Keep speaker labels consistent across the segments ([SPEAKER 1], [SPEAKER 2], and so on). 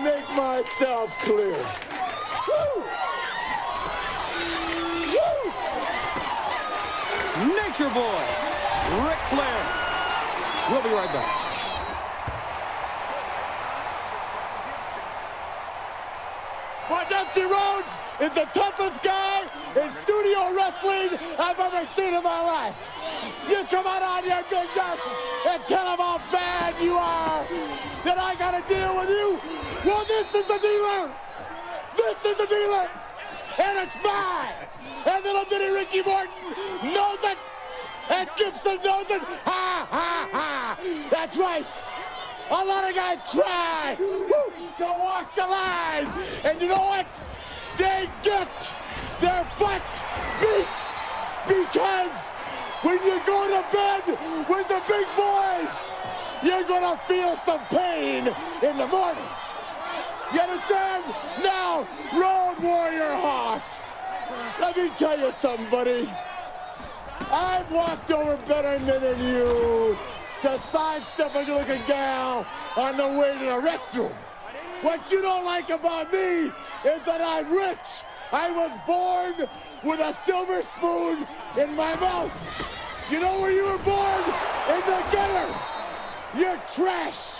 [SPEAKER 1] make myself clear. Woo! Woo!
[SPEAKER 2] Nature Boy, Ric Flair. We'll be right back.
[SPEAKER 1] But Dusty Rhodes is the toughest guy in studio wrestling I've ever seen in my life. You come out here, Big Dust, and tell him how bad you are, that I gotta deal with you. Well, this is the dealer. This is the dealer. And it's mine. And little bitty Ricky Morton knows it. And Gibson knows it. Ha, ha, ha. That's right. A lot of guys try to walk the line. And you know what? They get their butt beat. Because when you go to bed with the big boys, you're going to feel some pain in the morning. You understand? Now, Road Warrior Hawk. Let me tell you something, buddy. I've walked over better men than you to sidestep a looking gal on the way to the restroom. What you don't like about me is that I'm rich. I was born with a silver spoon in my mouth. You know where you were born? In the gutter. You're trash.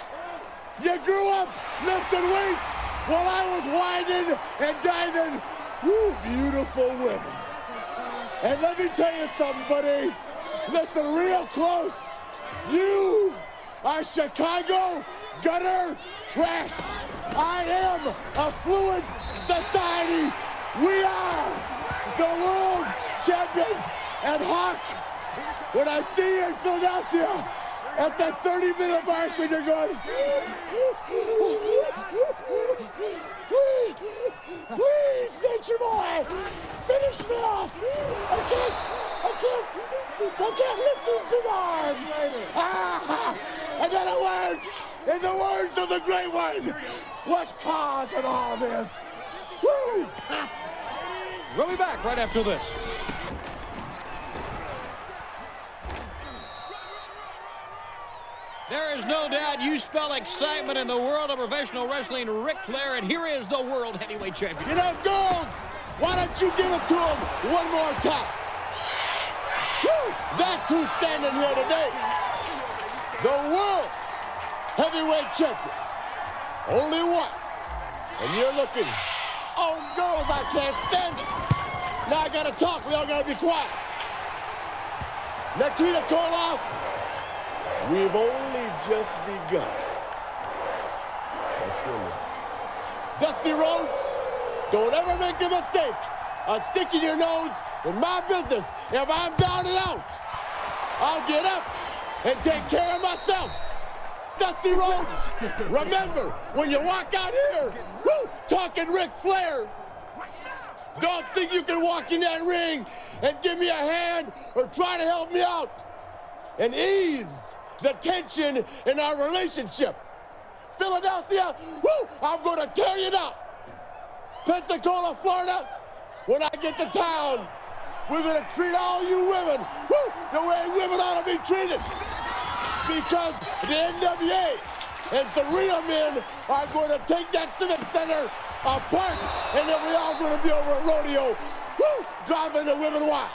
[SPEAKER 1] You grew up lifting weights while I was whining and dining. Woo, beautiful women. And let me tell you something, buddy. Listen real close. You are Chicago gutter trash. I am a fluid society. We are the world champions. And Hawk, when I see you in Philadelphia at the 30-minute mark when you're going, please, Nature Boy, finish me off. I can't lift these big arms. And then it worked. In the words of the great one, what's causing all this? Woo!
[SPEAKER 2] We'll be back right after this. There is no doubt you spell excitement in the world of professional wrestling, Ric Flair, and here is the World Heavyweight Champion.
[SPEAKER 1] You know, girls, why don't you give it to him one more time? Woo! That's who's standing here today. The World Heavyweight Champion. Only one. And you're looking, oh, girls, I can't stand it. Now I gotta talk. We all gotta be quiet. Nikita Koloff, we've only just begun. Dusty Rhodes, don't ever make the mistake of sticking your nose in my business. If I'm down and out, I'll get up and take care of myself. Dusty Rhodes, remember, when you walk out here, woo, talking Ric Flair, don't think you can walk in that ring and give me a hand or try to help me out and ease the tension in our relationship. Philadelphia, woo, I'm going to tear you down. Pensacola, Florida, when I get to town, we're going to treat all you women, woo, the way women ought to be treated. Because the NWA and some real men are going to take that Civic Center apart, and then we're all going to be over at Rodeo, woo, driving the women wild.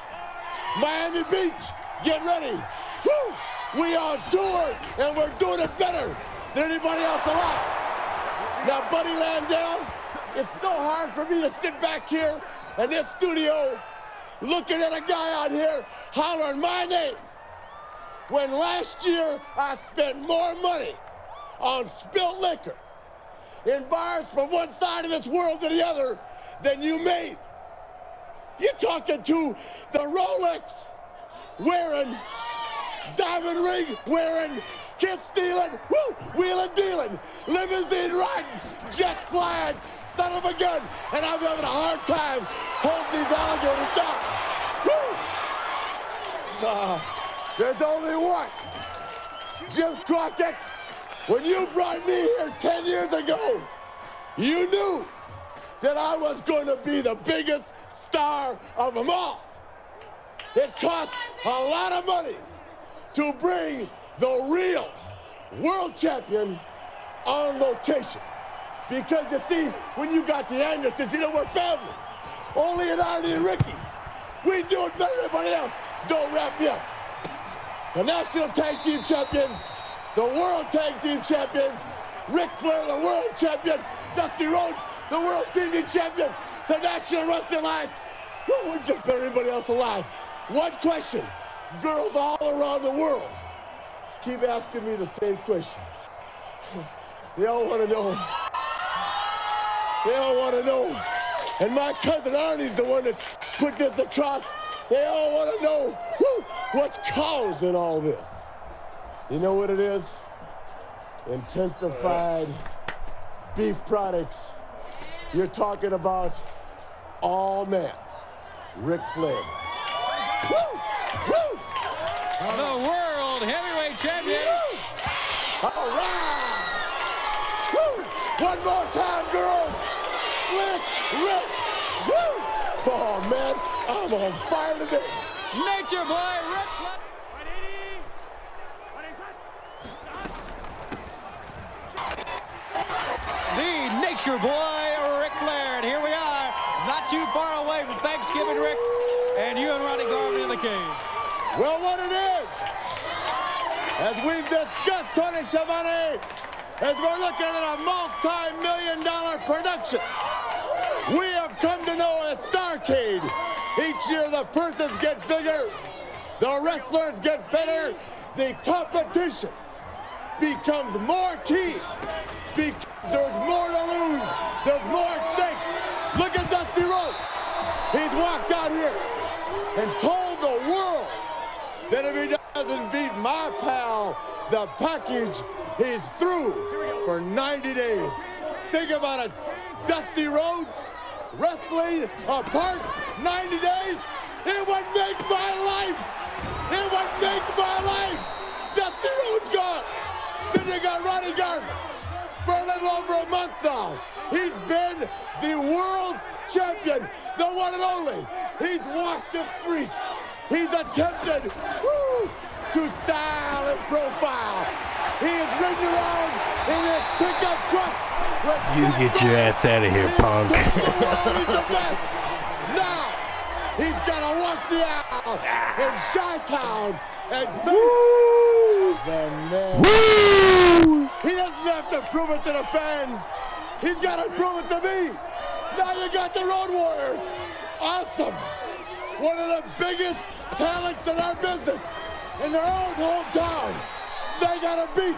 [SPEAKER 1] Miami Beach, get ready. Woo, we on tour, and we're doing it better than anybody else alive. Now, Buddy Landell, it's so hard for me to sit back here in this studio looking at a guy out here hollering my name when last year I spent more money on spilt liquor in bars from one side of this world to the other than you made. You're talking to the Rolex wearing, diamond ring wearing, kiss stealing, woo, wheeling dealing, limousine riding, jet flying, son of a gun, and I'm having a hard time holding these alligators down. Woo! There's only one. Jim Crockett, when you brought me here 10 years ago, you knew that I was going to be the biggest star of them all. It cost a lot of money to bring the real world champion on location. Because you see, when you got the Andersons, you know we're family. Only an Arnie and Ricky. We do it better than everybody else. Don't wrap me up. The National Tag Team Champions, the World Tag Team Champions, Ric Flair, the World Champion, Dusty Rhodes, the World TV Champion, the National Wrestling Alliance. We're just better than everybody else alive. One question. Girls all around the world keep asking me the same question. They all want to know. They all want to know. And my cousin Arnie's the one that put this across. They all want to know what's causing all this. You know what it is? Intensified beef products. You're talking about all men. Ric Flair. Woo! Woo!
[SPEAKER 2] The World Heavyweight Champion.
[SPEAKER 1] Woo! All right! Woo! One more time, girls! Slick Rick! Woo! Oh, man, I'm on fire today.
[SPEAKER 2] Nature Boy Ric Flair. The Nature Boy Ric Flair. And here we are, not too far away from Thanksgiving, Rick, and you and Ronnie Garvin in the cage.
[SPEAKER 1] Well, what it is, as we've discussed, Tony Schiavone, as we're looking at a multi-million-dollar production, we have come to know as Starrcade. Each year the persons get bigger, the wrestlers get better, the competition becomes more key, because there's more to lose, there's more at stake. Look at Dusty Rhodes. He's walked out here and told the world that if he doesn't beat my pal, the package, he's through for 90 days. Think about it. Dusty Rhodes wrestling apart 90 days. It would make my life. It would make my life. Dusty Rhodes gone. Then you got Ronnie Garvin for a little over a month now. He's been the world champion, the one and only. He's walked the streets. He's attempted to style and profile. He is ridden around in his pickup truck.
[SPEAKER 3] You get your ass out of here, punk.
[SPEAKER 1] He's the best. Now, he's got to walk the aisle in Chi-Town and face the man.
[SPEAKER 3] Woo!
[SPEAKER 1] He doesn't have to prove it to the fans. He's got to prove it to me. Now you got the Road Warriors. Awesome. One of the biggest talents in our business. In their own hometown. They got to beat.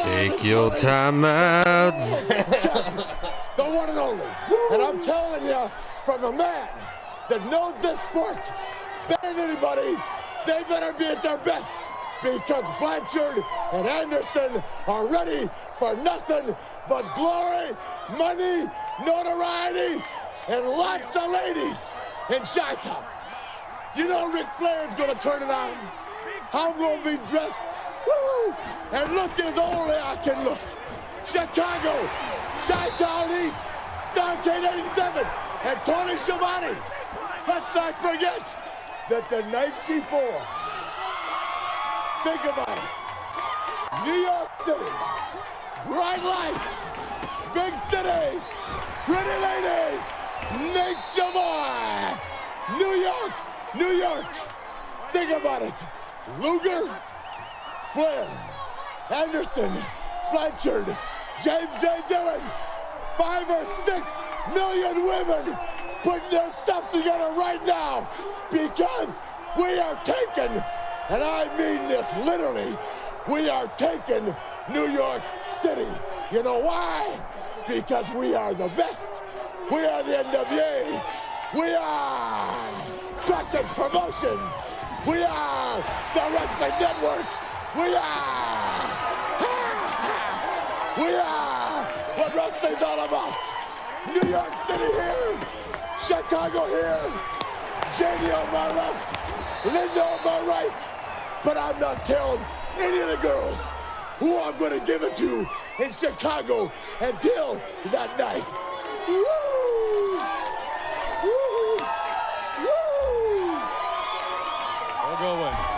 [SPEAKER 3] Take your time out.
[SPEAKER 1] The one and only. And I'm telling you, from a man that knows this sport better than anybody, they better be at their best. Because Blanchard and Anderson are ready for nothing but glory, money, notoriety, and lots of ladies in Chi-Town. You know Ric Flair's gonna turn it on. I'm gonna be dressed, woo, and look as only I can look. Chicago, Chi-Town Heat, Starrcade 87, and Tony Schiavone. Let's not forget that the night before, think about it. New York City, bright lights, big cities, pretty ladies, Nature Boy, New York, New York. Think about it. Luger, Flair, Anderson, Blanchard, James J. Dillon, 5 or 6 million women putting their stuff together right now because we are taking, and I mean this literally, we are taking New York City. You know why? Because we are the best. We are the NWA. We are Crockett Promotions. We are the Wrestling Network. We are what wrestling's all about. New York City here, Chicago here, JD on my left, Linda on my right. But I'm not telling any of the girls who I'm going to give it to in Chicago until that night. Woo! Woo! Woo!
[SPEAKER 2] We'll go with